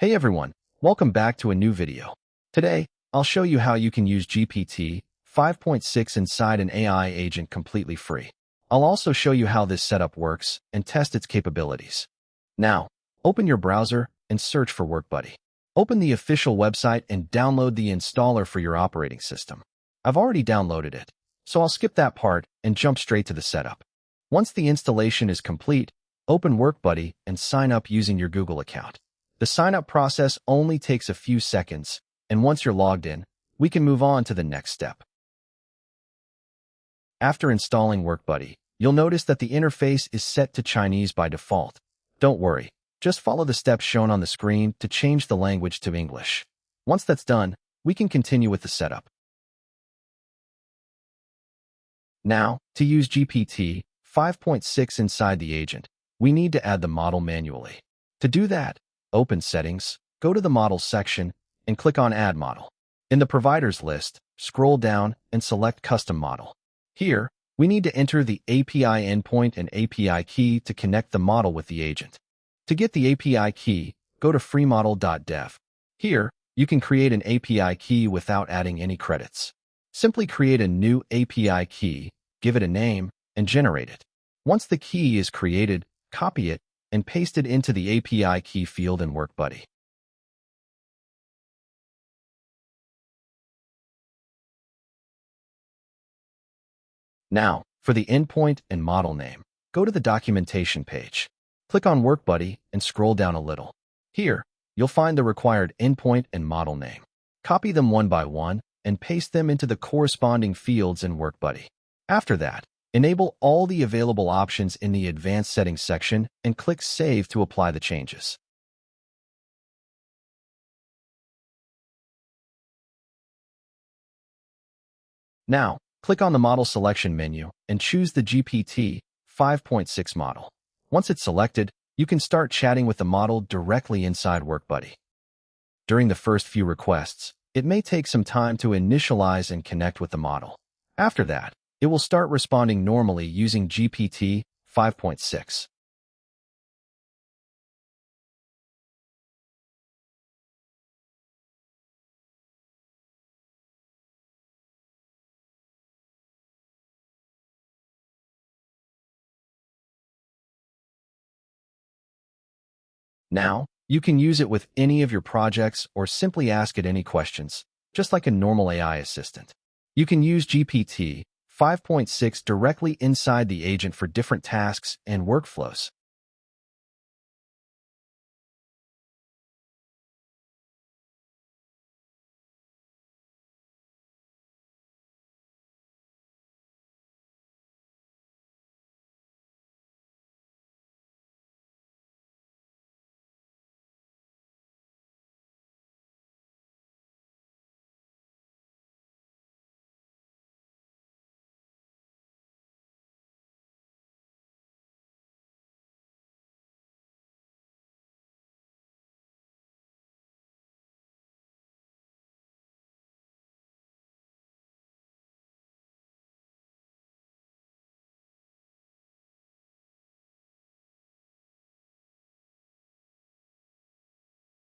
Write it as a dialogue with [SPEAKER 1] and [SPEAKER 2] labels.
[SPEAKER 1] Hey everyone, welcome back to a new video. Today, I'll show you how you can use GPT 5.6 inside an AI agent completely free. I'll also show you how this setup works and test its capabilities. Now, open your browser and search for WorkBuddy. Open the official website and download the installer for your operating system. I've already downloaded it, so I'll skip that part and jump straight to the setup. Once the installation is complete, open WorkBuddy and sign up using your Google account. The sign-up process only takes a few seconds, and once you're logged in, we can move on to the next step. After installing WorkBuddy, you'll notice that the interface is set to Chinese by default. Don't worry, just follow the steps shown on the screen to change the language to English. Once that's done, we can continue with the setup. Now, to use GPT 5.6 inside the agent, we need to add the model manually. To do that, open Settings, go to the Models section, and click on Add Model. In the Providers list, scroll down and select Custom Model. Here, we need to enter the API endpoint and API key to connect the model with the agent. To get the API key, go to FreeModel.dev. Here, you can create an API key without adding any credits. Simply create a new API key, give it a name, and generate it. Once the key is created, copy it and paste it into the API key field in WorkBuddy. Now, for the endpoint and model name, go to the documentation page. Click on WorkBuddy and scroll down a little. Here, you'll find the required endpoint and model name. Copy them one by one and paste them into the corresponding fields in WorkBuddy. After that, enable all the available options in the Advanced Settings section and click Save to apply the changes. Now, click on the Model Selection menu and choose the GPT 5.6 model. Once it's selected, you can start chatting with the model directly inside WorkBuddy. During the first few requests, it may take some time to initialize and connect with the model. After that, it will start responding normally using GPT 5.6. Now, you can use it with any of your projects or simply ask it any questions, just like a normal AI assistant. You can use GPT 5.6 directly inside the agent for different tasks and workflows.